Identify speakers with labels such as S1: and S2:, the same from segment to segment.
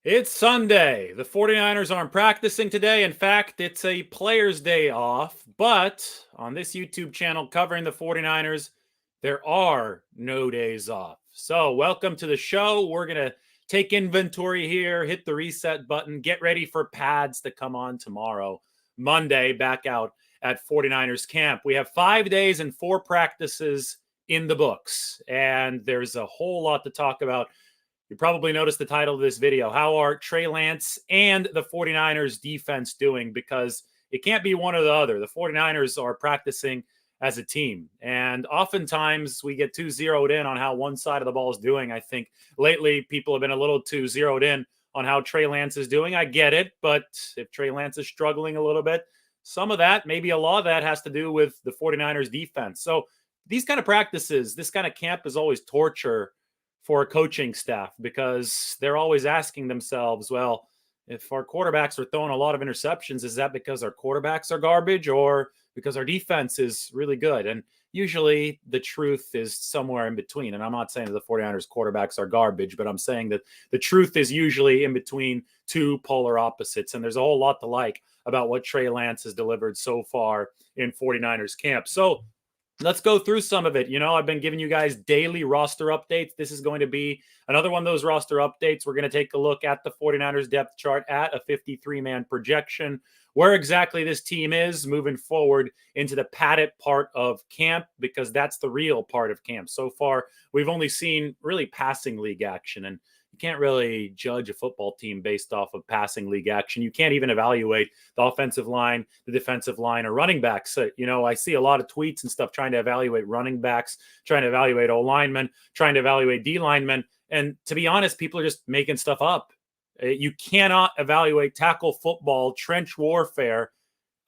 S1: It's Sunday. The 49ers aren't practicing today. In fact, it's a player's day off. But on this YouTube channel covering the 49ers, there are no days off. So, welcome to the show. We're going to take inventory here, hit the reset button, get ready for pads to come on tomorrow, Monday, back out at 49ers camp. We have 5 days and 4 practices in the books, and there's a whole lot to talk about. You probably noticed the title of this video. How are Trey Lance and the 49ers defense doing? Because it can't be one or the other. The 49ers are practicing as a team. And oftentimes we get too zeroed in on how one side of the ball is doing. I think lately people have been a little too zeroed in on how Trey Lance is doing. I get it. But if Trey Lance is struggling a little bit, some of that, maybe a lot of that has to do with the 49ers defense. So these kind of practices, this kind of camp is always torture for a coaching staff because they're always asking themselves, well, if our quarterbacks are throwing a lot of interceptions, is that because our quarterbacks are garbage or because our defense is really good? And usually the truth is somewhere in between. And I'm not saying that the 49ers quarterbacks are garbage, but I'm saying that the truth is usually in between two polar opposites. And there's a whole lot to like about what Trey Lance has delivered so far in 49ers camp. So let's go through some of it. You know, I've been giving you guys daily roster updates. This is going to be another one of those roster updates. We're going to take a look at the 49ers depth chart at a 53-man projection, where exactly this team is moving forward into the padded part of camp, because that's the real part of camp. So far, we've only seen really passing league action, and you can't really judge a football team based off of passing league action. You can't even evaluate the offensive line, the defensive line, or running backs. So, you know, I see a lot of tweets and stuff trying to evaluate running backs, trying to evaluate O linemen, trying to evaluate D linemen. And to be honest, people are just making stuff up. You cannot evaluate tackle football, trench warfare,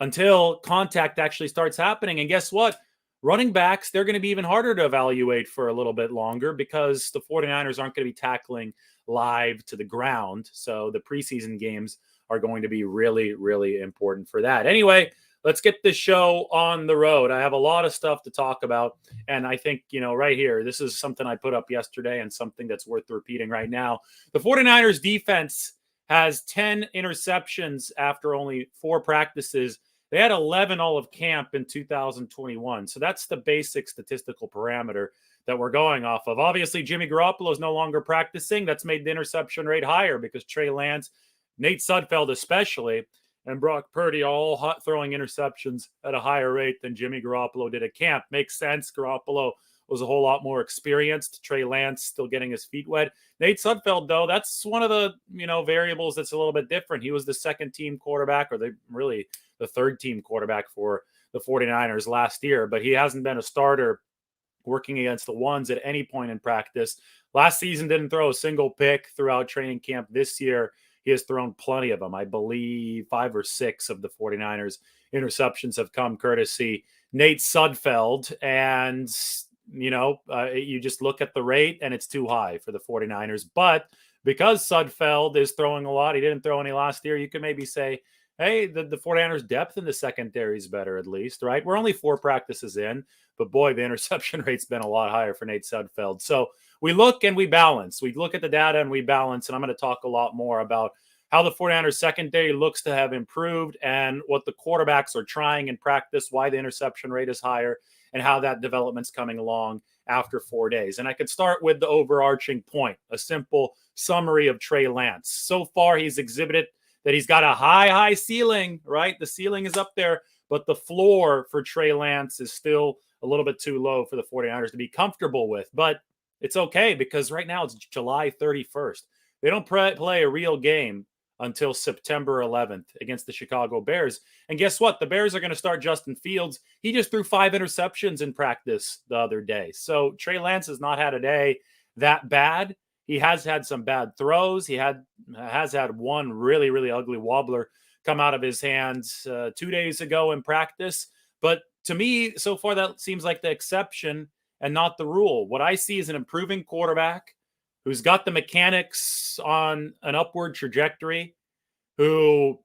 S1: until contact actually starts happening. And guess what? Running backs, they're going to be even harder to evaluate for a little bit longer because the 49ers aren't going to be tackling live to the ground. So the preseason games are going to be really, really important for that. Anyway, let's get this show on the road. I have a lot of stuff to talk about. And I think, you know, right here, this is something I put up yesterday and something that's worth repeating right now. The 49ers defense has 10 interceptions after only 4 practices. They had 11 all of camp in 2021. So that's the basic statistical parameter that we're going off of. Obviously, Jimmy Garoppolo is no longer practicing. That's made the interception rate higher because Trey Lance, Nate Sudfeld especially, and Brock Purdy all throwing interceptions at a higher rate than Jimmy Garoppolo did at camp. Makes sense. Garoppolo was a whole lot more experienced. Trey Lance still getting his feet wet. Nate Sudfeld, though, that's one of the, you know, variables that's a little bit different. He was the second team quarterback, or the third team quarterback for the 49ers last year, but he hasn't been a starter working against the ones at any point in practice. Last season didn't throw a single pick throughout training camp. This year, he has thrown plenty of them. I believe 5 or 6 of the 49ers interceptions have come courtesy Nate Sudfeld. And, you know, you just look at the rate and it's too high for the 49ers. But because Sudfeld is throwing a lot, he didn't throw any last year, you can maybe say, hey, the 49ers depth in the secondary is better, at least, right? We're only 4 practices in, but boy, the interception rate's been a lot higher for Nate Sudfeld. So we look and we balance. We look at the data and we balance, and I'm going to talk a lot more about how the 49ers secondary looks to have improved and what the quarterbacks are trying in practice, why the interception rate is higher, and how that development's coming along after 4 days. And I could start with the overarching point, a simple summary of Trey Lance. So far, he's exhibited that he's got a high ceiling, right? The ceiling is up there, but the floor for Trey Lance is still a little bit too low for the 49ers to be comfortable with. But it's okay because right now it's July 31st. They don't play a real game until September 11th against the Chicago Bears. And guess what? The Bears are going to start Justin Fields. He just threw 5 interceptions in practice the other day. So Trey Lance has not had a day that bad. He has had some bad throws. He has had one really, really ugly wobbler come out of his hands 2 days ago in practice. But to me, so far, that seems like the exception and not the rule. What I see is an improving quarterback who's got the mechanics on an upward trajectory, who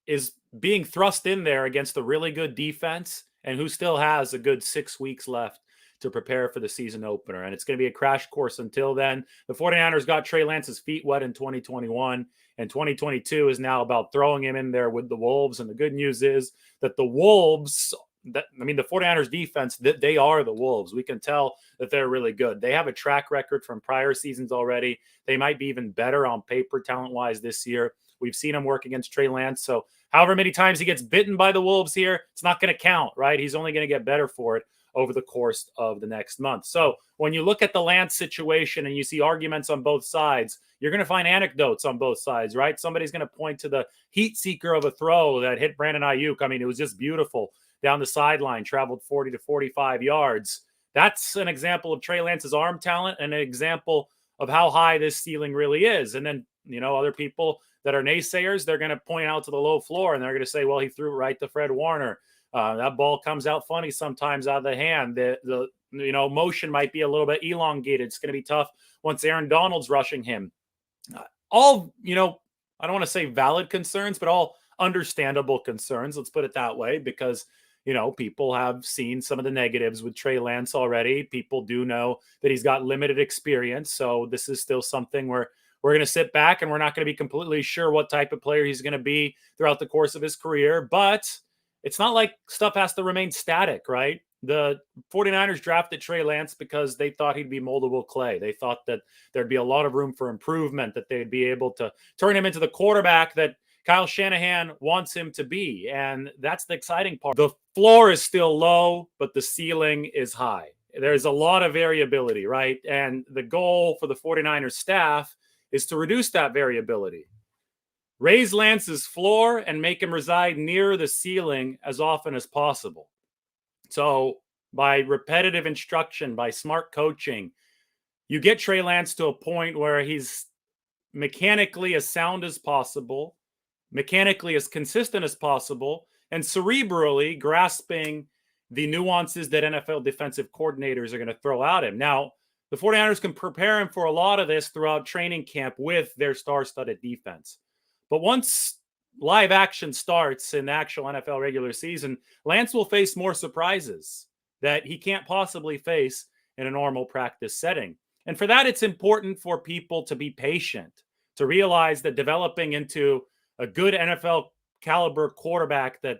S1: is being thrust in there against a really good defense, and who still has a good 6 weeks left to prepare for the season opener. And it's going to be a crash course until then. The 49ers got Trey Lance's feet wet in 2021, and 2022 is now about throwing him in there with the Wolves. And the good news is that the Wolves, the 49ers defense, they are the Wolves. We can tell that they're really good. They have a track record from prior seasons already. They might be even better on paper talent-wise this year. We've seen him work against Trey Lance. So however many times he gets bitten by the Wolves here, it's not going to count, right? He's only going to get better for it over the course of the next month. So when you look at the Lance situation and you see arguments on both sides, you're going to find anecdotes on both sides, right? Somebody's going to point to the heat seeker of a throw that hit Brandon Ayuk. I mean, it was just beautiful down the sideline, traveled 40 to 45 yards. That's an example of Trey Lance's arm talent and an example of how high this ceiling really is. And then, other people that are naysayers, they're going to point out to the low floor and they're going to say, well, he threw it right to Fred Warner. That ball comes out funny sometimes out of the hand. The motion might be a little bit elongated. It's going to be tough once Aaron Donald's rushing him. All, I don't want to say valid concerns, but all understandable concerns. Let's put it that way, because people have seen some of the negatives with Trey Lance already. People do know that he's got limited experience. So this is still something where we're going to sit back and we're not going to be completely sure what type of player he's going to be throughout the course of his career. But it's not like stuff has to remain static, right? The 49ers drafted Trey Lance because they thought he'd be moldable clay. They thought that there'd be a lot of room for improvement, that they'd be able to turn him into the quarterback that Kyle Shanahan wants him to be. And that's the exciting part. The floor is still low, but the ceiling is high. There's a lot of variability, right? And the goal for the 49ers staff is to reduce that variability. Raise Lance's floor and make him reside near the ceiling as often as possible. So by repetitive instruction, by smart coaching, you get Trey Lance to a point where he's mechanically as sound as possible, mechanically as consistent as possible, and cerebrally grasping the nuances that NFL defensive coordinators are going to throw at him. Now, the 49ers can prepare him for a lot of this throughout training camp with their star-studded defense. But once live action starts in the actual NFL regular season, Lance will face more surprises that he can't possibly face in a normal practice setting. And for that, it's important for people to be patient, to realize that developing into a good NFL caliber quarterback that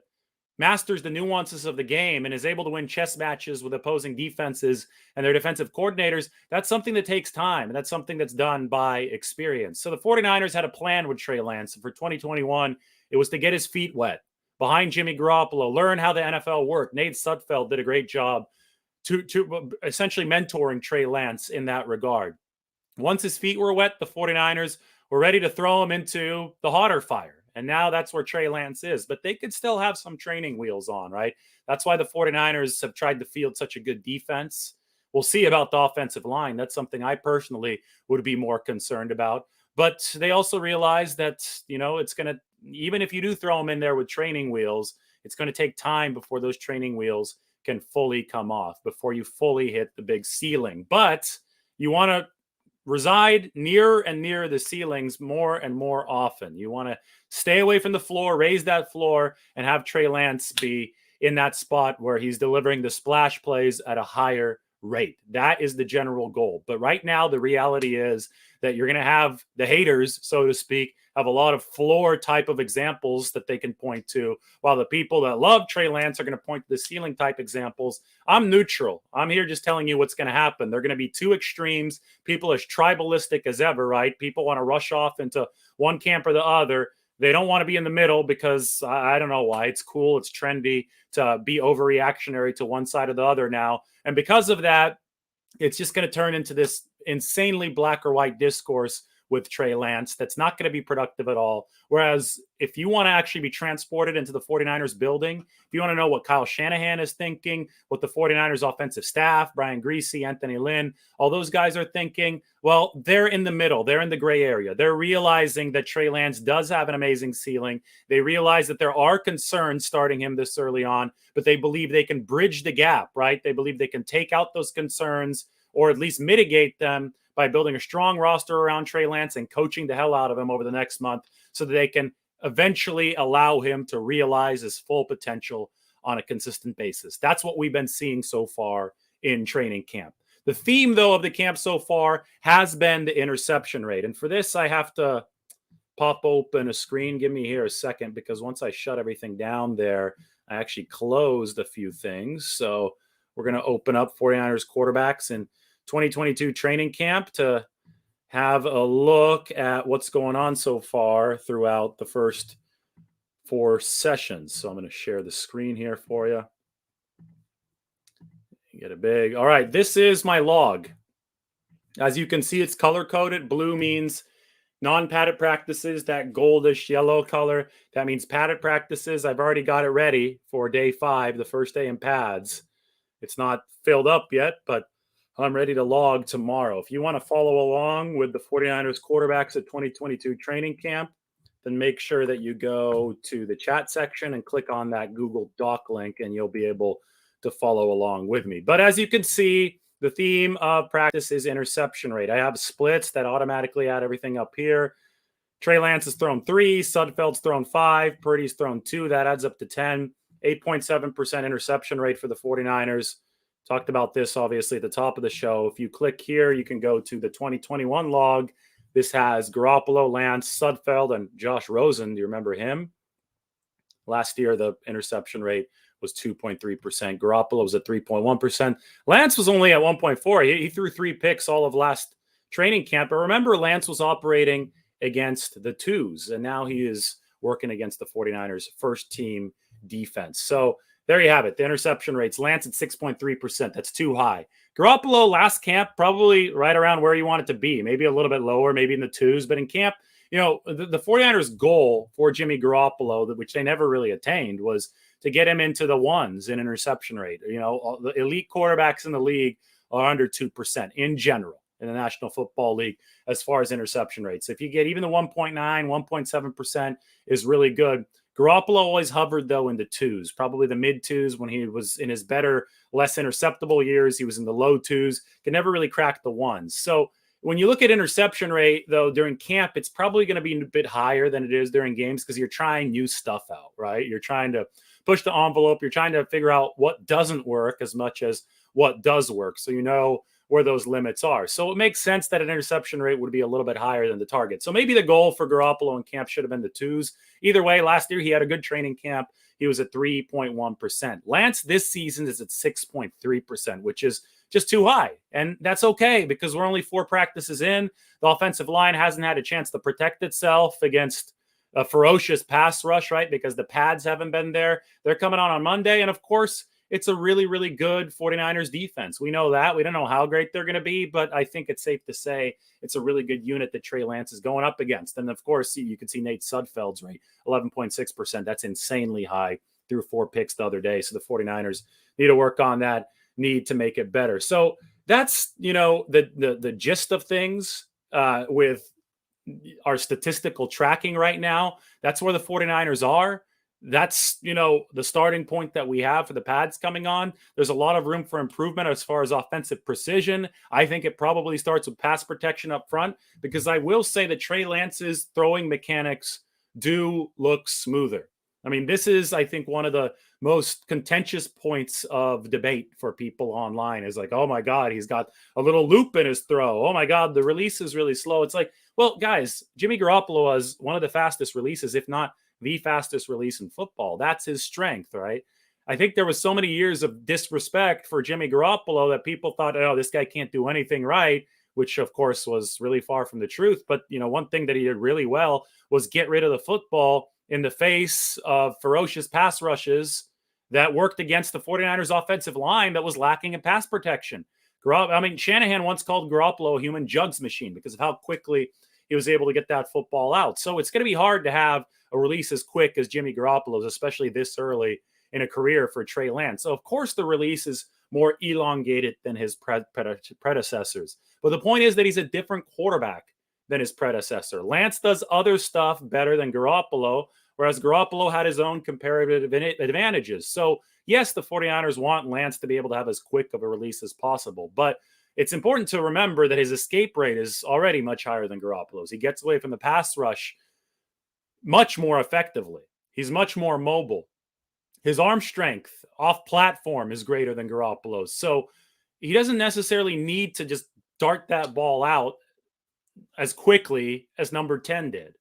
S1: masters the nuances of the game and is able to win chess matches with opposing defenses and their defensive coordinators, that's something that takes time. And that's something that's done by experience. So the 49ers had a plan with Trey Lance. For 2021, it was to get his feet wet behind Jimmy Garoppolo, learn how the NFL worked. Nate Sudfeld did a great job to essentially mentoring Trey Lance in that regard. Once his feet were wet, the 49ers were ready to throw him into the hotter fire. And now that's where Trey Lance is. But they could still have some training wheels on, right? That's why the 49ers have tried to field such a good defense. We'll see about the offensive line. That's something I personally would be more concerned about. But they also realize that, it's going to, even if you do throw them in there with training wheels, it's going to take time before those training wheels can fully come off, before you fully hit the big ceiling. But you want to reside near the ceilings more and more often. You want to stay away from the floor, raise that floor, and have Trey Lance be in that spot where he's delivering the splash plays at a higher rate. That is the general goal. But right now, the reality is that you're going to have the haters, so to speak, have a lot of floor type of examples that they can point to, while the people that love Trey Lance are going to point to the ceiling type examples. I'm neutral. I'm here just telling you what's going to happen. They're going to be two extremes. People as tribalistic as ever, right? People want to rush off into one camp or the other. They don't want to be in the middle because I don't know why. It's cool. It's trendy to be overreactionary to one side or the other now. And because of that, it's just going to turn into this insanely black or white discourse with Trey Lance that's not going to be productive at all. Whereas if you want to actually be transported into the 49ers building, if you want to know what Kyle Shanahan is thinking, what the 49ers offensive staff, Brian Griese, Anthony Lynn, all those guys are thinking, well, they're in the middle. They're in the gray area. They're realizing that Trey Lance does have an amazing ceiling. They realize that there are concerns starting him this early on, but they believe they can bridge the gap, right? They believe they can take out those concerns or at least mitigate them by building a strong roster around Trey Lance and coaching the hell out of him over the next month so that they can eventually allow him to realize his full potential on a consistent basis. That's what we've been seeing so far in training camp. The theme, though, of the camp so far has been the interception rate. And for this, I have to pop open a screen. Give me here a second, because once I shut everything down there, I actually closed a few things. So we're going to open up 49ers quarterbacks in 2022 training camp to have a look at what's going on so far throughout the first 4 sessions. So I'm going to share the screen here for you. Get it big. All right, this is my log. As you can see, it's color-coded. Blue means non-padded practices, that goldish yellow color. That means padded practices. I've already got it ready for day 5, the first day in pads. It's not filled up yet, but I'm ready to log tomorrow. If you want to follow along with the 49ers quarterbacks at 2022 training camp, then make sure that you go to the chat section and click on that Google Doc link, and you'll be able to follow along with me. But as you can see, the theme of practice is interception rate. I have splits that automatically add everything up here. Trey Lance has thrown 3, Sudfeld's thrown 5, Purdy's thrown 2. That adds up to 10. 8.7% interception rate for the 49ers. Talked about this, obviously, at the top of the show. If you click here, you can go to the 2021 log. This has Garoppolo, Lance, Sudfeld, and Josh Rosen. Do you remember him? Last year, the interception rate was 2.3%. Garoppolo was at 3.1%. Lance was only at 1.4. He threw 3 picks all of last training camp. But remember, Lance was operating against the 2s, and now he is working against the 49ers first team defense. So there you have it. The interception rates. Lance at 6.3%. That's too high. Garoppolo last camp, probably right around where you want it to be. Maybe a little bit lower, maybe in the 2s. But in camp, the 49ers goal for Jimmy Garoppolo, which they never really attained, was to get him into the 1s in interception rate. The elite quarterbacks in the league are under 2% in general in the National Football League as far as interception rates. If you get even the 1.9, 1.7% is really good. Garoppolo always hovered, though, in the 2s, probably the mid-2s. When he was in his better, less interceptable years, he was in the low 2s, could never really crack the 1s. So when you look at interception rate, though, during camp, it's probably going to be a bit higher than it is during games, because you're trying new stuff out, right? You're trying to push the envelope. You're trying to figure out what doesn't work as much as what does work, so you know where those limits are. So it makes sense that an interception rate would be a little bit higher than the target. So maybe the goal for Garoppolo in camp should have been the 2s. Either way, last year he had a good training camp. He was at 3.1%. Lance this season is at 6.3%, which is just too high. And that's okay, because we're only 4 practices in. The offensive line hasn't had a chance to protect itself against a ferocious pass rush, right? Because the pads haven't been there. They're coming on Monday. And of course, it's a really, really good 49ers defense. We know that. We don't know how great they're going to be, but I think it's safe to say it's a really good unit that Trey Lance is going up against. And of course, you can see Nate Sudfeld's rate, 11.6%. That's insanely high. Threw 4 picks the other day. So the 49ers need to work on that, need to make it better. So that's, the gist of things with our statistical tracking right now. That's where the 49ers are. That's, the starting point that we have for the pads coming on. There's a lot of room for improvement as far as offensive precision. I think it probably starts with pass protection up front, because I will say that Trey Lance's throwing mechanics do look smoother. I mean, this is, I think, one of the most contentious points of debate for people online is like, oh my God, he's got a little loop in his throw. Oh my God, the release is really slow. It's like, well, guys, Jimmy Garoppolo was one of the fastest releases, if not the fastest release in football. That's his strength, right? I think there was so many years of disrespect for Jimmy Garoppolo that people thought, oh, this guy can't do anything right, which of course was really far from the truth. But, one thing that he did really well was get rid of the football in the face of ferocious pass rushes that worked against the 49ers offensive line that was lacking in pass protection. Shanahan once called Garoppolo a human jugs machine because of how quickly he was able to get that football out. So it's going to be hard to have a release as quick as Jimmy Garoppolo's, especially this early in a career for Trey Lance. So, of course, the release is more elongated than his predecessors. But the point is that he's a different quarterback than his predecessor. Lance does other stuff better than Garoppolo, whereas Garoppolo had his own comparative advantages. So, yes, the 49ers want Lance to be able to have as quick of a release as possible. But it's important to remember that his escape rate is already much higher than Garoppolo's. He gets away from the pass rush much more effectively. He's much more mobile. His arm strength off platform is greater than Garoppolo's. So he doesn't necessarily need to just dart that ball out as quickly as number 10 did,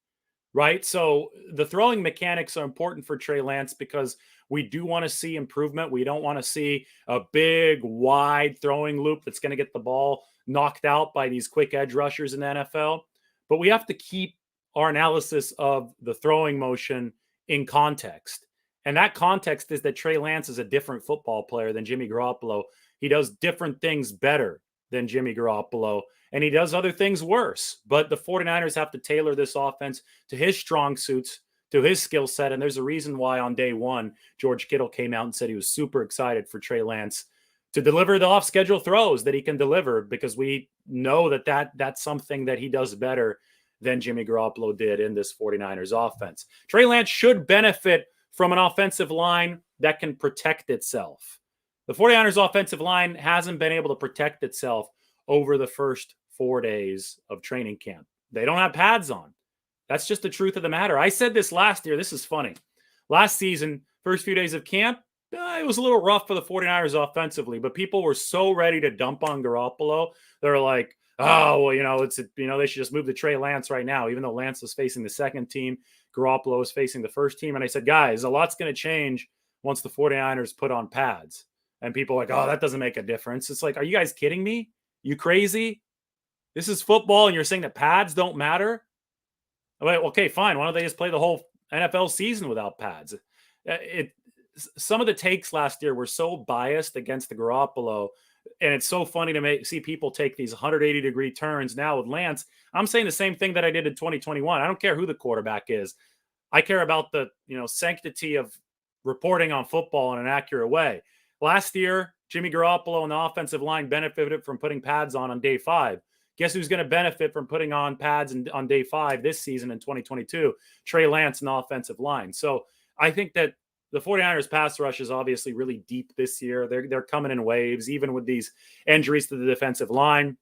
S1: right? So the throwing mechanics are important for Trey Lance because we do want to see improvement. We don't want to see a big, wide throwing loop that's going to get the ball knocked out by these quick edge rushers in the NFL. But we have to keep our analysis of the throwing motion in context. And that context is that Trey Lance is a different football player than Jimmy Garoppolo. He does different things better than Jimmy Garoppolo, and he does other things worse. But the 49ers have to tailor this offense to his strong suits, to his skill set. And there's a reason why on day one, George Kittle came out and said he was super excited for Trey Lance to deliver the off-schedule throws that he can deliver, because we know that's something that he does better than Jimmy Garoppolo did in this 49ers offense. Trey Lance should benefit from an offensive line that can protect itself. The 49ers offensive line hasn't been able to protect itself over the first 4 days of training camp. They don't have pads on. That's just the truth of the matter. I said this last year. This is funny. Last season, first few days of camp, it was a little rough for the 49ers offensively, but people were so ready to dump on Garoppolo. They're like, oh, well, they should just move to Trey Lance right now, even though Lance was facing the second team. Garoppolo was facing the first team. And I said, guys, a lot's going to change once the 49ers put on pads. And people are like, oh, that doesn't make a difference. It's like, are you guys kidding me? You crazy? This is football, and you're saying that pads don't matter? Like, okay, fine. Why don't they just play the whole NFL season without pads? Some of the takes last year were so biased against the Garoppolo, and it's so funny to see people take these 180-degree turns now with Lance. I'm saying the same thing that I did in 2021. I don't care who the quarterback is. I care about the sanctity of reporting on football in an accurate way. Last year, Jimmy Garoppolo and the offensive line benefited from putting pads on day 5. Guess who's going to benefit from putting on pads on day 5 this season in 2022? Trey Lance and the offensive line. So I think that the 49ers pass rush is obviously really deep this year. They're coming in waves, even with these injuries to the defensive line.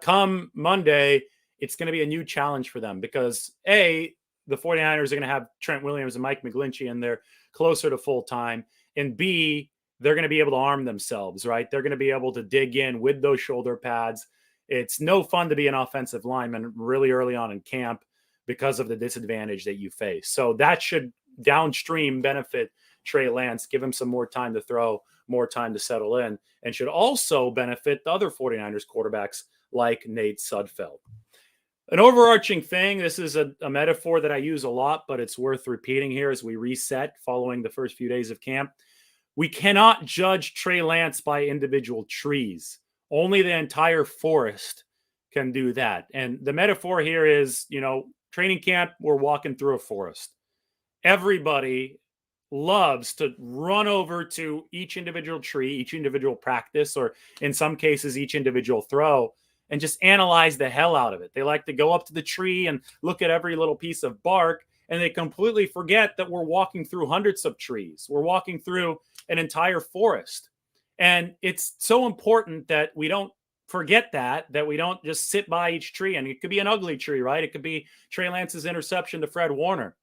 S1: Come Monday, it's going to be a new challenge for them because, A, the 49ers are going to have Trent Williams and Mike McGlinchey, and they're closer to full time. And B, they're going to be able to arm themselves, right? They're going to be able to dig in with those shoulder pads. It's no fun to be an offensive lineman really early on in camp because of the disadvantage that you face. So that should downstream benefit Trey Lance, give him some more time to throw, more time to settle in, and should also benefit the other 49ers quarterbacks like Nate Sudfeld. An overarching thing, this is a metaphor that I use a lot, but it's worth repeating here as we reset following the first few days of camp. We cannot judge Trey Lance by individual trees. Only the entire forest can do that. And the metaphor here is, training camp, we're walking through a forest. Everybody loves to run over to each individual tree, each individual practice, or in some cases, each individual throw, and just analyze the hell out of it. They like to go up to the tree and look at every little piece of bark, and they completely forget that we're walking through hundreds of trees. We're walking through an entire forest. And it's so important that we don't forget that we don't just sit by each tree. And it could be an ugly tree, right? It could be Trey Lance's interception to Fred Warner.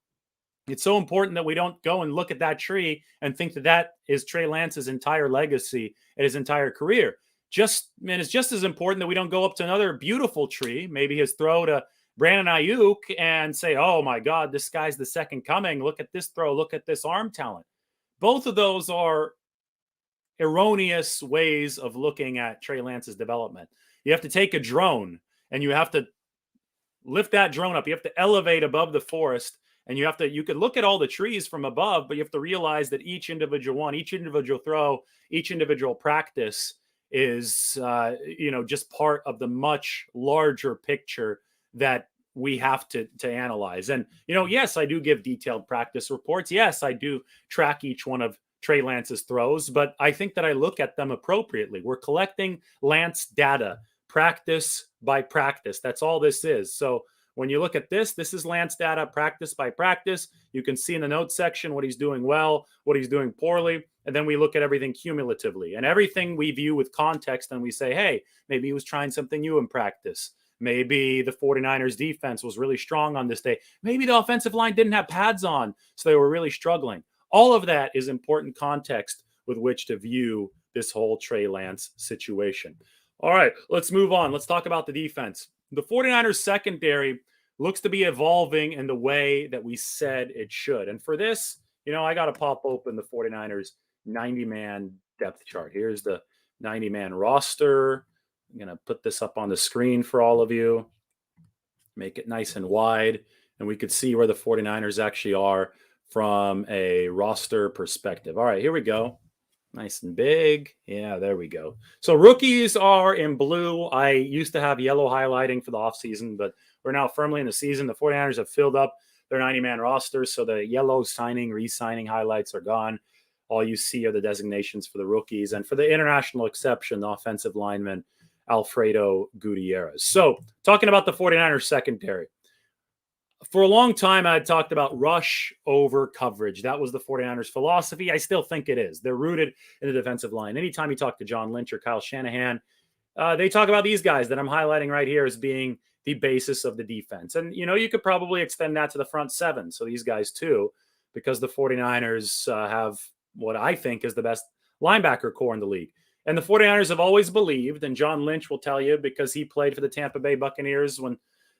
S1: It's so important that we don't go and look at that tree and think that is Trey Lance's entire legacy and his entire career. It's just as important that we don't go up to another beautiful tree, maybe his throw to Brandon Ayuk, and say, oh my God, this guy's the second coming. Look at this throw. Look at this arm talent. Both of those are erroneous ways of looking at Trey Lance's development. You have to take a drone and you have to lift that drone up. You have to elevate above the forest, and you could look at all the trees from above, but you have to realize that each individual one, each individual throw, each individual practice is, just part of the much larger picture that we have to analyze. And, yes, I do give detailed practice reports. Yes, I do track each one of Trey Lance's throws, but I think that I look at them appropriately. We're collecting Lance data, practice by practice. That's all this is. So when you look at this is Lance data, practice by practice. You can see in the notes section what he's doing well, what he's doing poorly. And then we look at everything cumulatively, and everything we view with context. And we say, hey, maybe he was trying something new in practice. Maybe the 49ers defense was really strong on this day. Maybe the offensive line didn't have pads on, so they were really struggling. All of that is important context with which to view this whole Trey Lance situation. All right, let's move on. Let's talk about the defense. The 49ers secondary looks to be evolving in the way that we said it should. And for this, I got to pop open the 49ers 90-man depth chart. Here's the 90-man roster. I'm going to put this up on the screen for all of you, make it nice and wide, and we could see where the 49ers actually are from a roster perspective. All right, here we go. Nice and big. Yeah, there we go. So rookies are in blue. I used to have yellow highlighting for the offseason, but we're now firmly in the season. The 49ers have filled up their 90-man rosters, so the yellow signing, re-signing highlights are gone. All you see are the designations for the rookies. And for the international exception, the offensive lineman, Alfredo Gutierrez. So talking about the 49ers secondary. For a long time, I had talked about rush over coverage. That was the 49ers philosophy. I still think it is. They're rooted in the defensive line. Anytime you talk to John Lynch or Kyle Shanahan, they talk about these guys that I'm highlighting right here as being the basis of the defense. And, you could probably extend that to the front seven. So these guys too, because the 49ers have what I think is the best linebacker core in the league. And the 49ers have always believed, and John Lynch will tell you because he played for the Tampa Bay Buccaneers when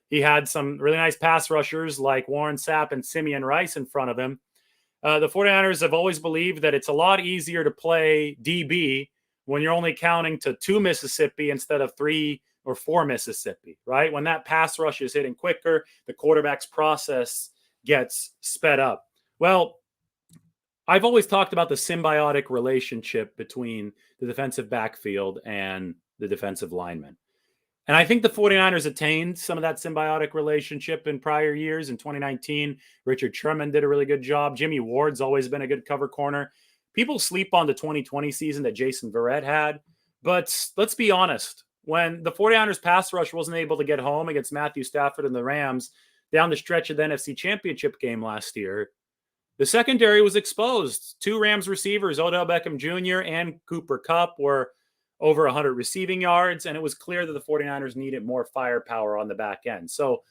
S1: he had some really nice pass rushers like Warren Sapp and Simeon Rice in front of him. The 49ers have always believed that it's a lot easier to play DB when you're only counting to 2 Mississippi instead of 3 or 4 Mississippi, right? When that pass rush is hitting quicker, the quarterback's process gets sped up. Well, I've always talked about the symbiotic relationship between the defensive backfield and the defensive linemen. And I think the 49ers attained some of that symbiotic relationship in prior years. In 2019, Richard Sherman did a really good job. Jimmy Ward's always been a good cover corner. People sleep on the 2020 season that Jason Verrett had. But let's be honest. When the 49ers pass rush wasn't able to get home against Matthew Stafford and the Rams down the stretch of the NFC Championship game last year, the secondary was exposed. 2 Rams receivers, Odell Beckham Jr. and Cooper Kupp, were over 100 receiving yards, and it was clear that the 49ers needed more firepower on the back end. So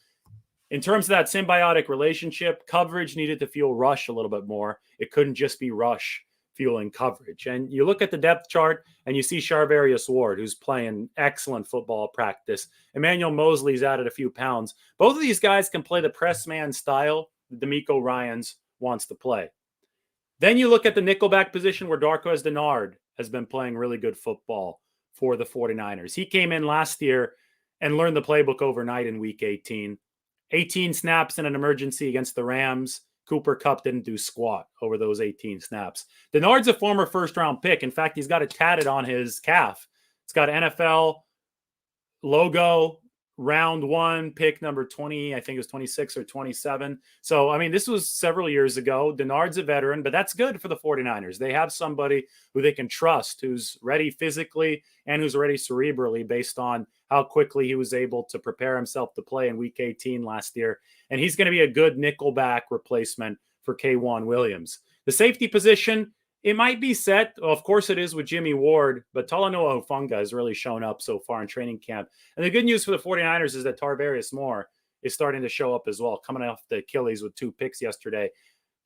S1: in terms of that symbiotic relationship, coverage needed to fuel rush a little bit more. It couldn't just be rush fueling coverage. And you look at the depth chart, and you see Charvarius Ward, who's playing excellent football practice. Emmanuel Mosley's added a few pounds. Both of these guys can play the press man style that DeMeco Ryans wants to play. Then you look at the nickelback position where Darqueze Dennard has been playing really good football for the 49ers. He came in last year and learned the playbook overnight in week 18. 18 snaps in an emergency against the Rams. Cooper Kupp didn't do squat over those 18 snaps. Dennard's a former first-round pick. In fact, he's got it tatted on his calf. It's got NFL logo, round 1, pick number 20, I think it was 26 or 27. So, I mean, this was several years ago. Dennard's a veteran, but that's good for the 49ers. They have somebody who they can trust, who's ready physically and who's ready cerebrally based on how quickly he was able to prepare himself to play in week 18 last year. And he's going to be a good nickelback replacement for K'Wan Williams. The safety position, it might be set. Well, of course it is with Jimmy Ward, but Talanoa Hufanga has really shown up so far in training camp. And the good news for the 49ers is that Tarvarius Moore is starting to show up as well, coming off the Achilles with 2 picks yesterday.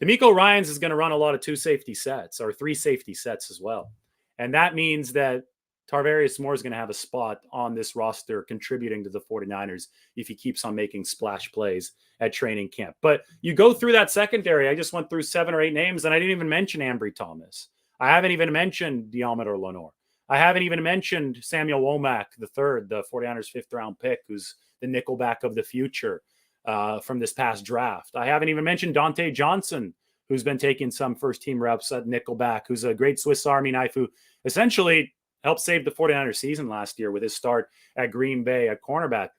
S1: DeMeco Ryans is going to run a lot of 2 safety sets or 3 safety sets as well. And that means that Tarvarius Moore is going to have a spot on this roster contributing to the 49ers if he keeps on making splash plays at training camp. But you go through that secondary. I just went through 7 or 8 names, and I didn't even mention Ambry Thomas. I haven't even mentioned Deommodore Lenoir. I haven't even mentioned Samuel Womack III, the 49ers 5th-round pick, who's the nickelback of the future from this past draft. I haven't even mentioned Dante Johnson, who's been taking some first-team reps at nickelback, who's a great Swiss Army knife who essentially helped save the 49ers season last year with his start at Green Bay at cornerback.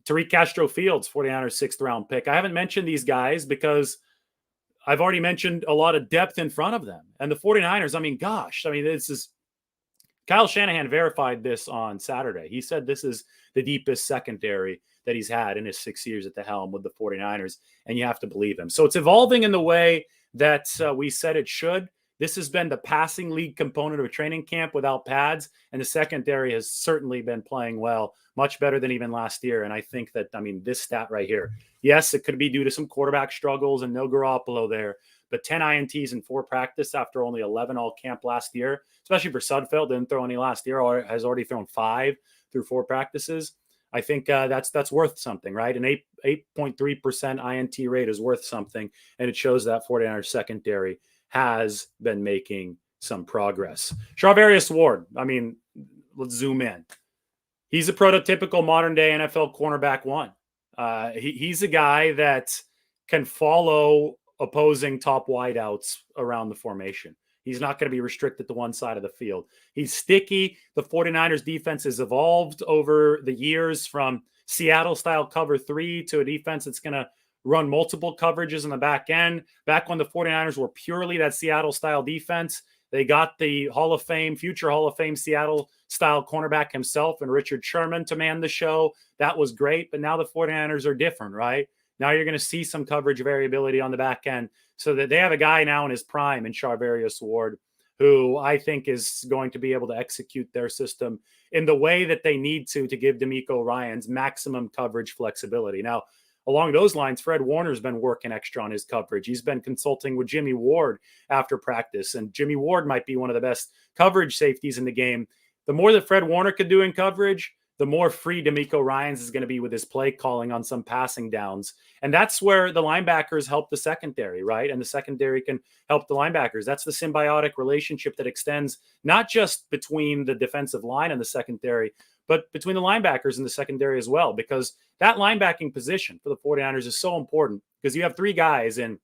S1: Tariq Castro-Fields, 49ers 6th-round pick. I haven't mentioned these guys because I've already mentioned a lot of depth in front of them. And the 49ers, this is Kyle Shanahan verified this on Saturday. He said this is the deepest secondary that he's had in his 6 years at the helm with the 49ers, and you have to believe him. So it's evolving in the way that we said it should. This has been the passing league component of a training camp without pads, and the secondary has certainly been playing well, much better than even last year. And I think that, this stat right here, yes, it could be due to some quarterback struggles and no Garoppolo there, but 10 INTs in 4 practice after only 11 all camp last year, especially for Sudfeld, didn't throw any last year, or has already thrown 5 through 4 practices. I think that's worth something, right? An 8.3% INT rate is worth something, and it shows that 49ers secondary has been making some progress. Charvarius Ward, I mean, let's zoom in. He's a prototypical modern-day NFL cornerback one. He's a guy that can follow opposing top wideouts around the formation. He's not going to be restricted to one side of the field. He's sticky. The 49ers defense has evolved over the years from Seattle-style cover 3 to a defense that's going to run multiple coverages in the back end. Back when the 49ers were purely that Seattle-style defense, they got the future Hall of Fame Seattle-style cornerback himself and Richard Sherman to man the show. That was great, but now the 49ers are different, right? Now you're going to see some coverage variability on the back end, so that they have a guy now in his prime in Charvarius Ward, who I think is going to be able to execute their system in the way that they need to give D'Amico Ryans maximum coverage flexibility. Now, along those lines, Fred Warner's been working extra on his coverage. He's been consulting with Jimmy Ward after practice, and Jimmy Ward might be one of the best coverage safeties in the game. The more that Fred Warner could do in coverage, the more free D'Amico Ryans is going to be with his play calling on some passing downs. And that's where the linebackers help the secondary, right? And the secondary can help the linebackers. That's the symbiotic relationship that extends not just between the defensive line and the secondary, but between the linebackers and the secondary as well, because that linebacking position for the 49ers is so important, because you have 3 guys in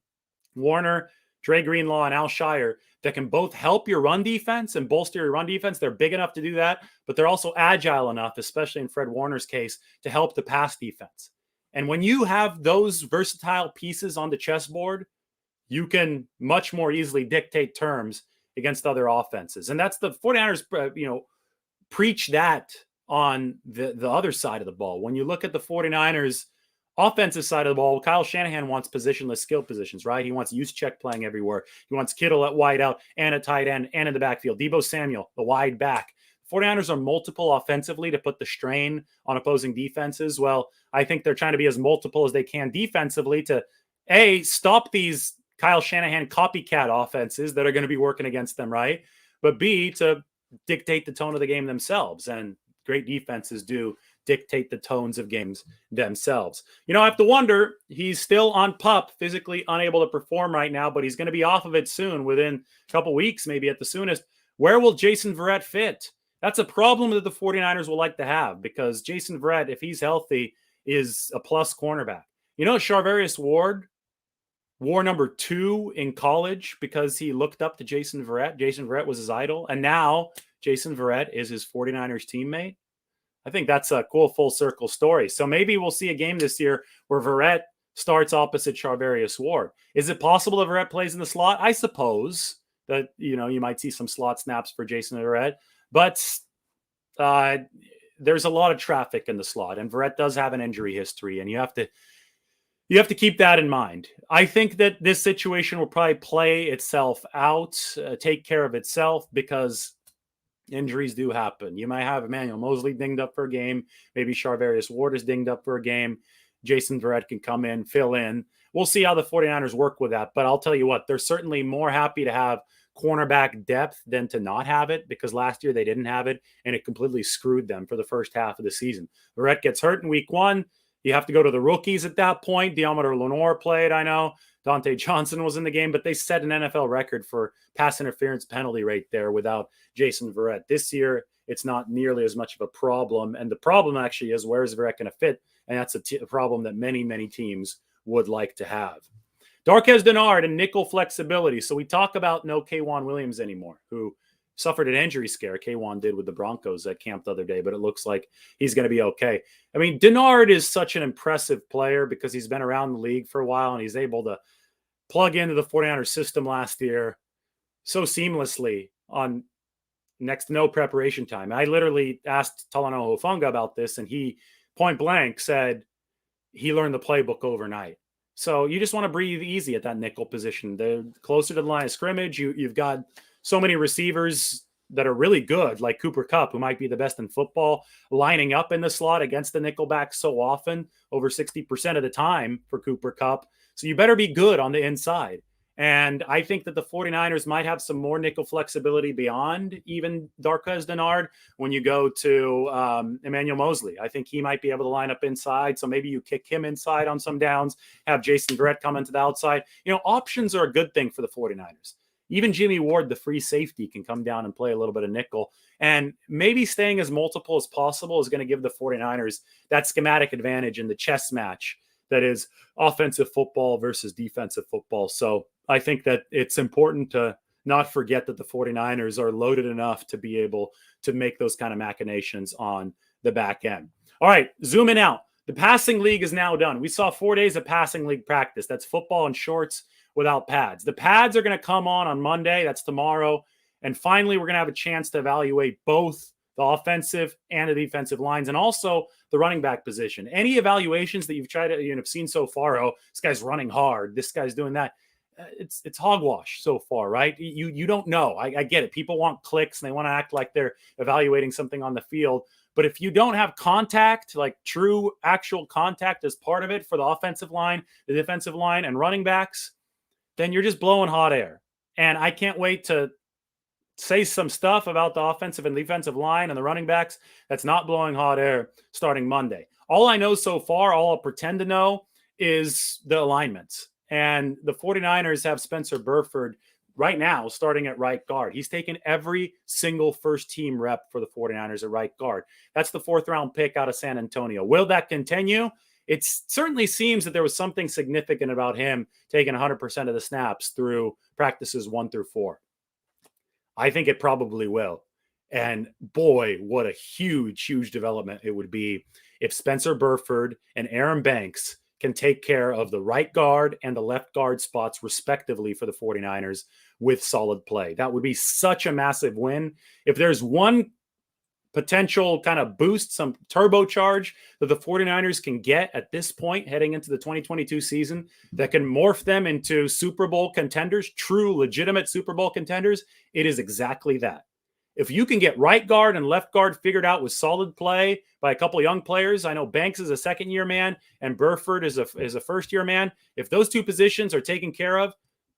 S1: Warner, Dre Greenlaw, and Al Shire that can both help your run defense and bolster your run defense. They're big enough to do that, but they're also agile enough, especially in Fred Warner's case, to help the pass defense. And when you have those versatile pieces on the chessboard, you can much more easily dictate terms against other offenses. And that's the 49ers, preach that on the other side of the ball. When you look at the 49ers offensive side of the ball, Kyle Shanahan wants positionless skill positions, right? He wants Juszczyk playing everywhere. He wants Kittle at wide out and at tight end and in the backfield. Deebo Samuel, the wide back. 49ers are multiple offensively to put the strain on opposing defenses. Well, I think they're trying to be as multiple as they can defensively to, A, stop these Kyle Shanahan copycat offenses that are going to be working against them, right? But B, to dictate the tone of the game themselves. And great defenses do dictate the tones of games themselves. I have to wonder, he's still on PUP, physically unable to perform right now, but he's going to be off of it soon, within a couple weeks, maybe at the soonest. Where will Jason Verrett fit? That's a problem that the 49ers will like to have, because Jason Verrett, if he's healthy, is a plus cornerback. Charvarius Ward wore number 2 in college because he looked up to Jason Verrett. Jason Verrett was his idol, and now Jason Verrett is his 49ers teammate. I think that's a cool full circle story. So maybe we'll see a game this year where Verrett starts opposite Charvarius Ward. Is it possible that Verrett plays in the slot? I suppose that, you might see some slot snaps for Jason Verrett, but there's a lot of traffic in the slot, and Verrett does have an injury history, and you have to keep that in mind. I think that this situation will probably play itself out, take care of itself, because injuries do happen. You might have Emmanuel Mosley dinged up for a game. Maybe Charvarius Ward is dinged up for a game. Jason Verrett can come in, fill in. We'll see how the 49ers work with that. But I'll tell you what, they're certainly more happy to have cornerback depth than to not have it, because last year they didn't have it, and it completely screwed them for the first half of the season. Verrett gets hurt in week 1. You have to go to the rookies at that point. Deommodore Lenoir played, I know. Dante Johnson was in the game, but they set an NFL record for pass interference penalty rate there without Jason Verrett. This year, it's not nearly as much of a problem. And the problem actually is, where is Verrett going to fit? And that's a problem that many, many teams would like to have. Darqueze Dennard and nickel flexibility. So we talk about no K'Wan Williams anymore, who suffered an injury scare. K'Wan did with the Broncos at camp the other day, but it looks like he's going to be okay. I mean, Dennard is such an impressive player because he's been around the league for a while, and he's able to plug into the 49ers system last year so seamlessly on next to no preparation time. I literally asked Talanoa Hufanga about this, and he point blank said he learned the playbook overnight. So you just want to breathe easy at that nickel position. The closer to the line of scrimmage, you've got so many receivers that are really good, like Cooper Kupp, who might be the best in football, lining up in the slot against the nickelback so often, over 60% of the time for Cooper Kupp. So you better be good on the inside. And I think that the 49ers might have some more nickel flexibility beyond even Darqueze Dennard when you go to Emmanuel Mosley. I think he might be able to line up inside. So maybe you kick him inside on some downs, have Jason Verrett come into the outside. Options are a good thing for the 49ers. Even Jimmy Ward, the free safety, can come down and play a little bit of nickel. And maybe staying as multiple as possible is going to give the 49ers that schematic advantage in the chess match that is offensive football versus defensive football. So I think that it's important to not forget that the 49ers are loaded enough to be able to make those kind of machinations on the back end. All right, zooming out. The passing league is now done. We saw 4 days of passing league practice. That's football and shorts without pads. The pads are going to come on Monday. That's tomorrow. And finally, we're going to have a chance to evaluate both the offensive and the defensive lines, and also the running back position. Any evaluations that you've tried to seen so far, this guy's running hard, this guy's doing that. It's hogwash so far, right? You don't know. I get it. People want clicks and they want to act like they're evaluating something on the field. But if you don't have contact, like true actual contact as part of it for the offensive line, the defensive line, and running backs, then you're just blowing hot air. And I can't wait to say some stuff about the offensive and defensive line and the running backs that's not blowing hot air starting Monday. All I know so far, all I'll pretend to know, is the alignments. And the 49ers have Spencer Burford right now starting at right guard. He's taken every single first-team rep for the 49ers at right guard. That's the 4th-round pick out of San Antonio. Will that continue? It certainly seems that there was something significant about him taking 100% of the snaps through practices 1 through 4. I think it probably will. And boy, what a huge, huge development it would be if Spencer Burford and Aaron Banks can take care of the right guard and the left guard spots respectively for the 49ers with solid play. That would be such a massive win. If there's one potential kind of boost, some turbocharge that the 49ers can get at this point heading into the 2022 season that can morph them into Super Bowl contenders, true legitimate Super Bowl contenders, it is exactly that. If you can get right guard and left guard figured out with solid play by a couple of young players, I know Banks is a second-year man and Burford is a first-year man. If those two positions are taken care of,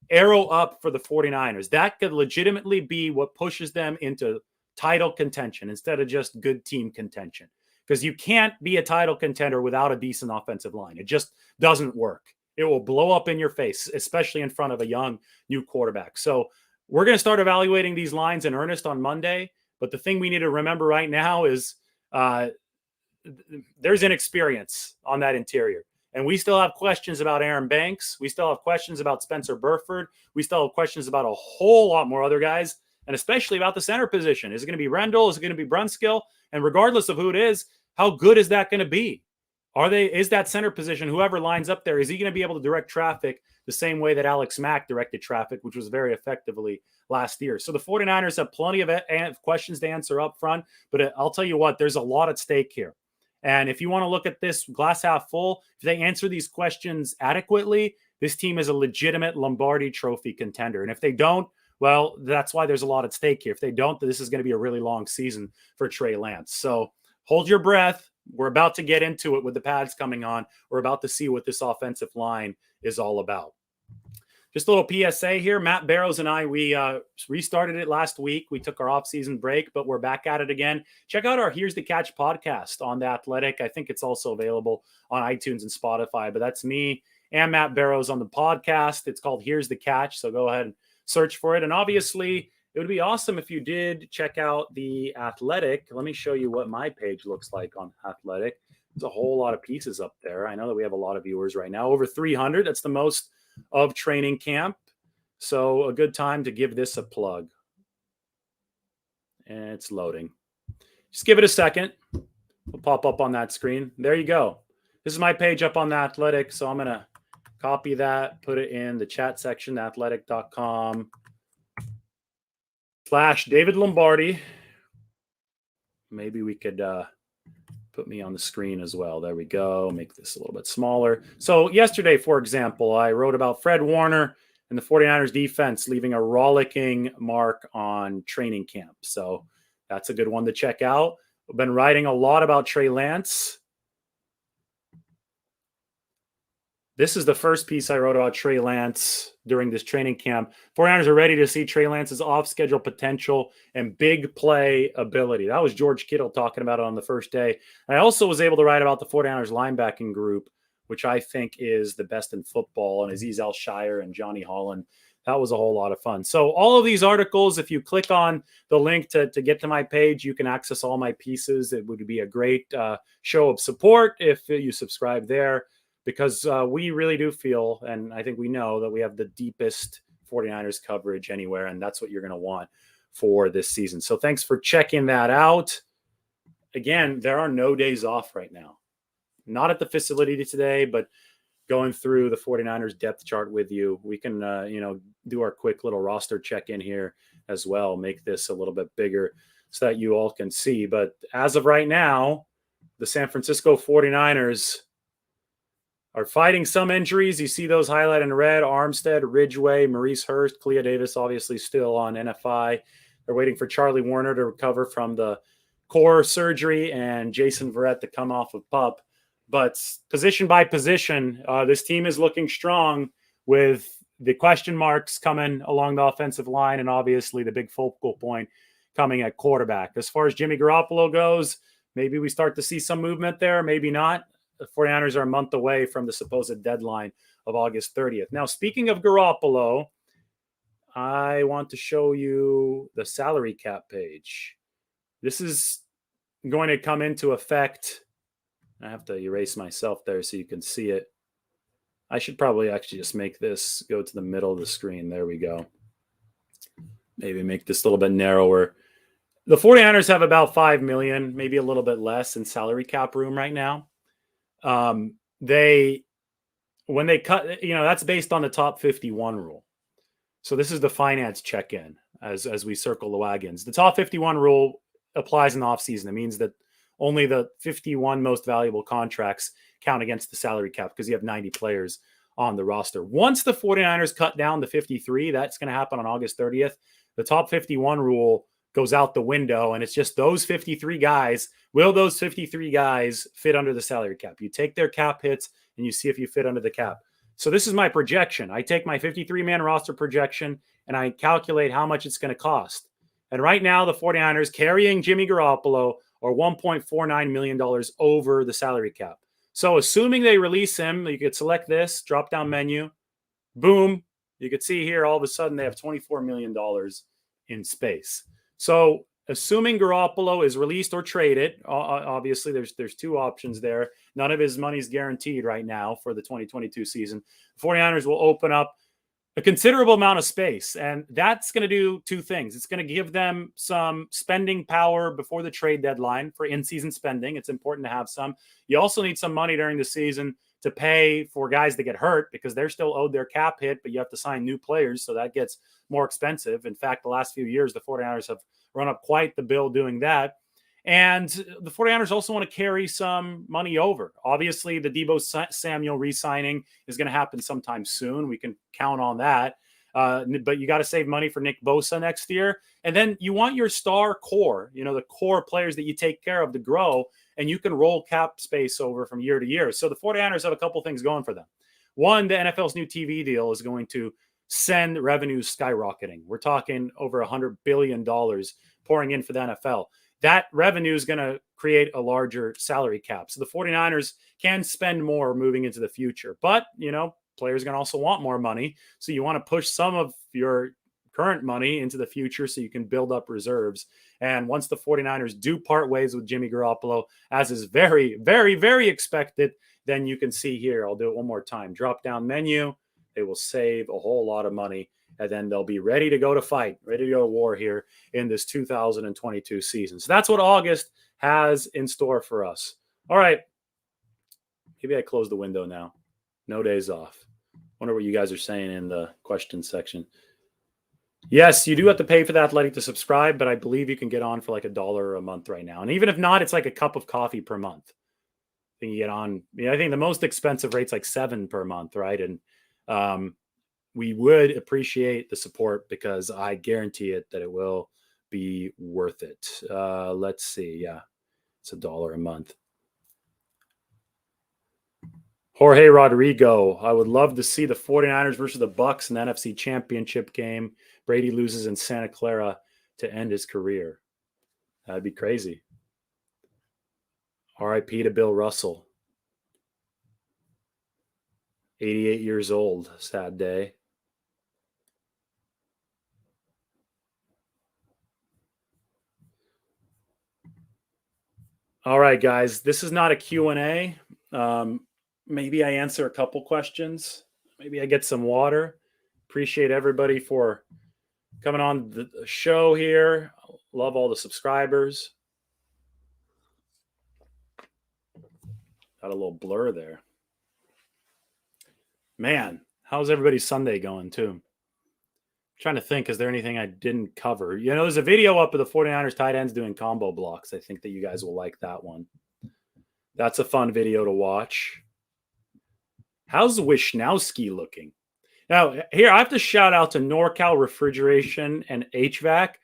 S1: arrow up for the 49ers. That could legitimately be what pushes them into title contention instead of just good team contention, because you can't be a title contender without a decent offensive line. It just doesn't work. It will blow up in your face, especially in front of a young new quarterback. So we're going to start evaluating these lines in earnest on Monday. But the thing we need to remember right now is there's inexperience on that interior. And we still have questions about Aaron Banks. We still have questions about Spencer Burford. We still have questions about a whole lot more other guys, and especially about the center position. Is it going to be Rendell? Is it going to be Brunskill? And regardless of who it is, how good is that going to be? Is that center position, whoever lines up there, is he going to be able to direct traffic the same way that Alex Mack directed traffic, which was very effectively last year? So the 49ers have plenty of questions to answer up front, but I'll tell you what, there's a lot at stake here. And if you want to look at this glass half full, if they answer these questions adequately, this team is a legitimate Lombardi Trophy contender. And if they don't, well, that's why there's a lot at stake here. If they don't, this is going to be a really long season for Trey Lance. So hold your breath. We're about to get into it with the pads coming on. We're about to see what this offensive line is all about. Just a little PSA here. Matt Barrows and I, we restarted it last week. We took our off-season break, but we're back at it again. Check out our Here's the Catch podcast on The Athletic. I think it's also available on iTunes and Spotify, but that's me and Matt Barrows on the podcast. It's called Here's the Catch, so go ahead and search for it. And obviously, it would be awesome if you did check out The Athletic. Let me show you what my page looks like on Athletic. There's a whole lot of pieces up there. I know that we have a lot of viewers right now, over 300. That's the most of training camp. So a good time to give this a plug. And it's loading. Just give it a second. It'll pop up on that screen. There you go. This is my page up on The Athletic. So I'm going to copy that, put it in the chat section, theathletic.com/David Lombardi. Maybe we could put me on the screen as well. There we go. Make this a little bit smaller. So yesterday, for example, I wrote about Fred Warner and the 49ers defense leaving a rollicking mark on training camp. So that's a good one to check out. I've been writing a lot about Trey Lance. This is the first piece I wrote about Trey Lance during this training camp. 49ers are ready to see Trey Lance's off-schedule potential and big play ability. That was George Kittle talking about it on the first day. I also was able to write about the 49ers linebacking group, which I think is the best in football, and Azeez Al-Shire and Johnny Holland. That was a whole lot of fun. So all of these articles, if you click on the link to get to my page, you can access all my pieces. It would be a great show of support if you subscribe there, because we really do feel, and I think we know, that we have the deepest 49ers coverage anywhere, and that's what you're going to want for this season. So thanks for checking that out. Again, there are no days off right now. Not at the facility today, but going through the 49ers depth chart with you. We can, do our quick little roster check-in here as well, make this a little bit bigger so that you all can see. But as of right now, the San Francisco 49ers are fighting some injuries. You see those highlighted in red: Armstead, Ridgeway, Maurice Hurst, Clea Davis, obviously still on NFI. They're waiting for Charlie Warner to recover from the core surgery and Jason Verrett to come off of PUP. But position by position, this team is looking strong, with the question marks coming along the offensive line and obviously the big focal point coming at quarterback. As far as Jimmy Garoppolo goes, maybe we start to see some movement there, maybe not. The 49ers are a month away from the supposed deadline of August 30th. Now, speaking of Garoppolo, I want to show you the salary cap page. This is going to come into effect. I have to erase myself there so you can see it. I should probably actually just make this go to the middle of the screen. There we go. Maybe make this a little bit narrower. The 49ers have about $5 million, maybe a little bit less, in salary cap room right now. When they cut, that's based on the top 51 rule. So this is the finance check-in as we circle the wagons. The top 51 rule applies in the offseason. It means that only the 51 most valuable contracts count against the salary cap, because you have 90 players on the roster. Once the 49ers cut down to 53, that's going to happen on August 30th. The top 51 rule goes out the window, and it's just those 53 guys. Will those 53 guys fit under the salary cap? You take their cap hits and you see if you fit under the cap. So this is my projection. I take my 53-man roster projection and I calculate how much it's going to cost. And right now, the 49ers carrying Jimmy Garoppolo are $1.49 million over the salary cap. So assuming they release him, you could select this drop-down menu. Boom. You could see here, all of a sudden, they have $24 million in space. So assuming Garoppolo is released or traded, obviously there's two options there. None of his money is guaranteed right now for the 2022 season. The 49ers will open up a considerable amount of space, and that's going to do two things. It's going to give them some spending power before the trade deadline for in-season spending. It's important to have some. You also need some money during the season to pay for guys that get hurt, because they're still owed their cap hit, but you have to sign new players, so that gets more expensive. In fact, the last few years, the 49ers have run up quite the bill doing that. And the 49ers also want to carry some money over. Obviously, the Deebo Samuel re-signing is going to happen sometime soon. We can count on that. But you got to save money for Nick Bosa next year. And then you want your star core, the core players that you take care of, to grow, and you can roll cap space over from year to year. So the 49ers have a couple things going for them. One, the NFL's new TV deal is going to send revenues skyrocketing. We're talking over $100 billion pouring in for the NFL. That revenue is going to create a larger salary cap. So the 49ers can spend more moving into the future. But, players are going to also want more money. So you want to push some of your current money into the future so you can build up reserves. And once the 49ers do part ways with Jimmy Garoppolo, as is very, very, very expected, then you can see here, I'll do it one more time, drop down menu. They will save a whole lot of money, and then they'll be ready to go to fight, ready to go to war here in this 2022 season. So that's what August has in store for us. All right. Maybe I close the window now. No days off. Wonder what you guys are saying in the question section. Yes, you do have to pay for The Athletic to subscribe, but I believe you can get on for like $1 a month right now. And even if not, it's like a cup of coffee per month. Then you get on. I think the most expensive rate's like $7 per month, right? And we would appreciate the support, because I guarantee it that it will be worth it. Let's see. Yeah, it's $1 a month. Jorge Rodrigo, I would love to see the 49ers versus the Bucks in the NFC Championship game. Brady loses in Santa Clara to end his career. That'd be crazy. RIP to Bill Russell. 88 years old. Sad day. All right, guys. This is not a Q&A. Maybe I answer a couple questions. Maybe I get some water. Appreciate everybody for coming on the show here. Love all the subscribers. Got a little blur there. Man, how's everybody's Sunday going too? I'm trying to think, is there anything I didn't cover? You know, there's a video up of the 49ers tight ends doing combo blocks. I think that you guys will like that one. That's a fun video to watch. How's Wishnowsky looking? Now, here, I have to shout out to NorCal Refrigeration and HVAC.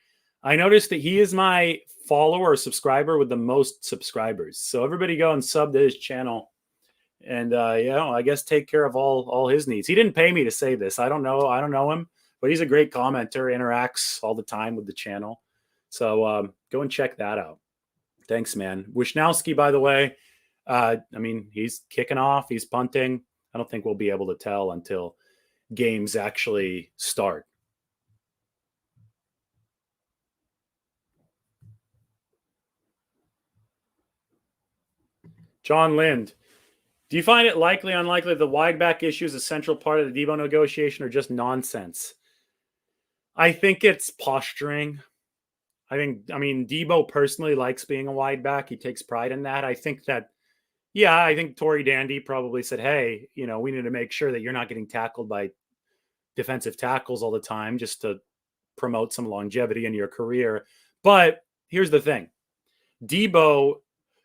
S1: I noticed that he is my follower or subscriber with the most subscribers. So everybody go and sub to his channel. And, I guess take care of all his needs. He didn't pay me to say this. I don't know him, but he's a great commenter, interacts all the time with the channel. So go and check that out. Thanks, man. Wishnowsky, by the way, he's kicking off. He's punting. I don't think we'll be able to tell until games actually start. John Lind, do you find it likely, unlikely the wide back issue is a central part of the Debo negotiation or just nonsense? I think it's posturing. Debo personally likes being a wide back. He takes pride in that. I think Tory Dandy probably said, hey, we need to make sure that you're not getting tackled by defensive tackles all the time just to promote some longevity in your career. But here's the thing. Debo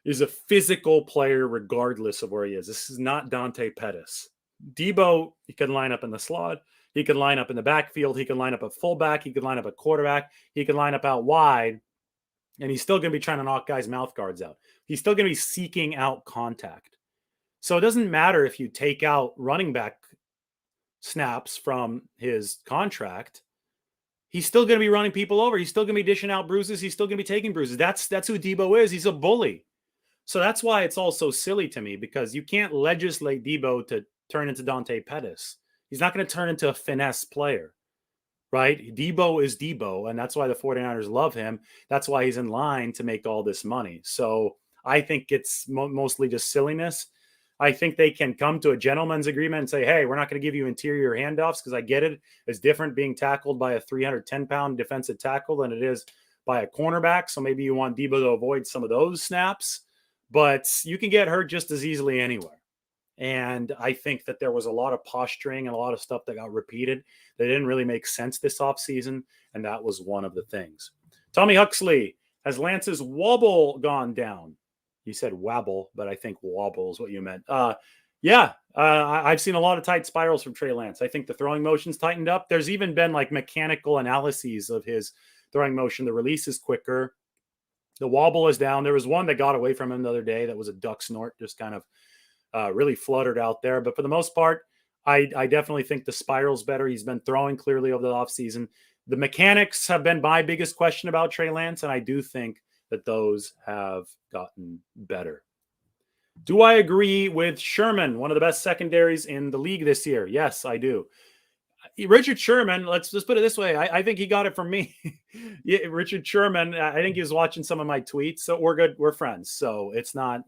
S1: is a physical player regardless of where he is. This is not Dante Pettis. Debo, he can line up in the slot. He can line up in the backfield. He can line up a fullback. He can line up a quarterback. He can line up out wide. And he's still going to be trying to knock guys' mouth guards out. He's still going to be seeking out contact. So it doesn't matter if you take out running back snaps from his contract. He's still going to be running people over. He's still going to be dishing out bruises. He's still going to be taking bruises. That's who Debo is. He's a bully. So that's why it's all so silly to me, because you can't legislate Debo to turn into Dante Pettis. He's not going to turn into a finesse player, right? Debo is Debo, and that's why the 49ers love him. That's why he's in line to make all this money. So I think it's mostly just silliness. I think they can come to a gentleman's agreement and say, hey, we're not going to give you interior handoffs, because I get it. It's different being tackled by a 310-pound defensive tackle than it is by a cornerback. So maybe you want Debo to avoid some of those snaps, but you can get hurt just as easily anywhere. And I think that there was a lot of posturing and a lot of stuff that got repeated that didn't really make sense this offseason, and that was one of the things. Tommy Huxley, has Lance's wobble gone down? You said wabble, but I think wobble is what you meant. I've seen a lot of tight spirals from Trey Lance. I think the throwing motion's tightened up. There's even been like mechanical analyses of his throwing motion. The release is quicker. The wobble is down. There was one that got away from him the other day that was a duck snort, just kind of really fluttered out there. But for the most part, I definitely think the spiral's better. He's been throwing clearly over the offseason. The mechanics have been my biggest question about Trey Lance, and I do think that those have gotten better. Do I agree with Sherman, one of the best secondaries in the league this year? Yes, I do. Richard Sherman, let's just put it this way. I think he got it from me. Richard Sherman, I think he was watching some of my tweets. So we're good. We're friends. So it's not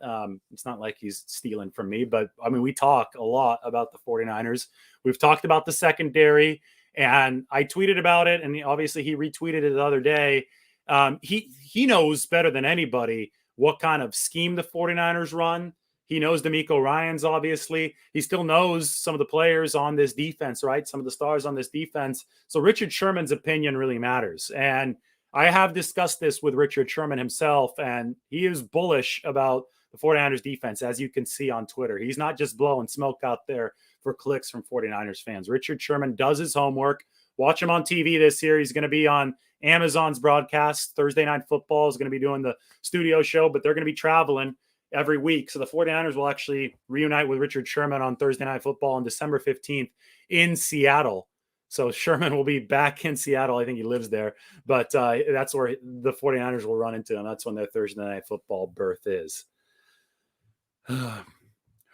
S1: like he's stealing from me, but we talk a lot about the 49ers. We've talked about the secondary, and I tweeted about it, and obviously he retweeted it the other day. He knows better than anybody what kind of scheme the 49ers run. He knows DeMeco Ryans, obviously. He still knows some of the players on this defense, right? Some of the stars on this defense. So Richard Sherman's opinion really matters. And I have discussed this with Richard Sherman himself, and he is bullish about the 49ers defense, as you can see on Twitter. He's not just blowing smoke out there for clicks from 49ers fans. Richard Sherman does his homework. Watch him on TV this year. He's going to be on Amazon's broadcast. Thursday Night Football is going to be doing the studio show, but they're going to be traveling. every week. So the 49ers will actually reunite with Richard Sherman on Thursday Night Football on December 15th in Seattle. So Sherman will be back in Seattle. I think he lives there. But that's where the 49ers will run into, and that's when their Thursday Night Football berth is.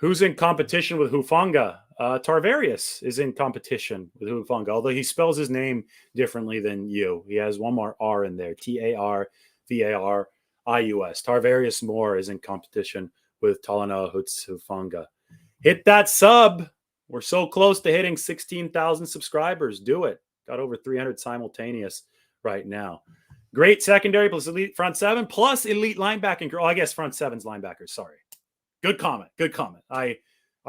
S1: Who's in competition with Hufanga? Charvarius is in competition with Hufanga, although he spells his name differently than you. He has one more R in there, Tarvarius. Charvarius Moore is in competition with Talanoa Hufanga. Hit that sub. We're so close to hitting 16,000 subscribers. Do it. Got over 300 simultaneous right now. Great secondary plus elite front seven plus elite linebacking. Oh, I guess front seven's linebackers. Sorry. Good comment. Good comment. I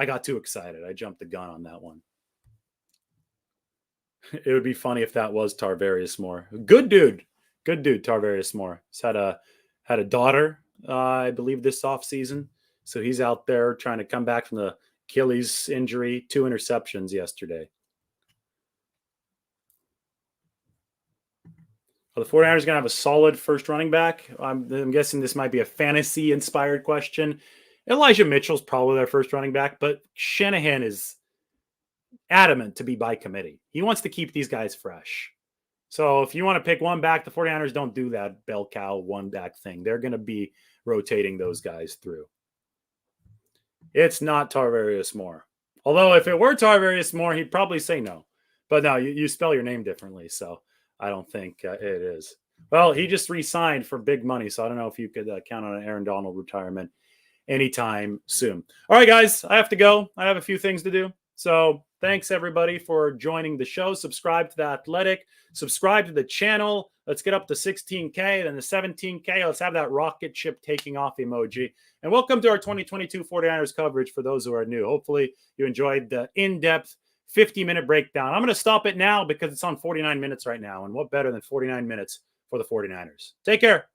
S1: got too excited. I jumped the gun on that one. It would be funny if that was Charvarius Moore. Good dude. Good dude, Charvarius Moore. He's had a daughter, I believe, this offseason. So he's out there trying to come back from the Achilles injury. 2 interceptions yesterday. Well, the 49ers are going to have a solid first running back. I'm guessing this might be a fantasy-inspired question. Elijah Mitchell's probably their first running back, but Shanahan is adamant to be by committee. He wants to keep these guys fresh. So if you want to pick one back, the 49ers don't do that bell cow one back thing. They're going to be rotating those guys through. It's not Charvarius Moore. Although if it were Charvarius Moore, he'd probably say no. But no, you spell your name differently, so I don't think it is. Well, he just re-signed for big money, so I don't know if you could count on an Aaron Donald retirement anytime soon. All right, guys, I have to go. I have a few things to do. So thanks, everybody, for joining the show. Subscribe to The Athletic. Subscribe to the channel. Let's get up to 16K, then the 17K. Let's have that rocket ship taking off emoji. And welcome to our 2022 49ers coverage for those who are new. Hopefully you enjoyed the in-depth 50-minute breakdown. I'm going to stop it now because it's on 49 minutes right now. And what better than 49 minutes for the 49ers? Take care.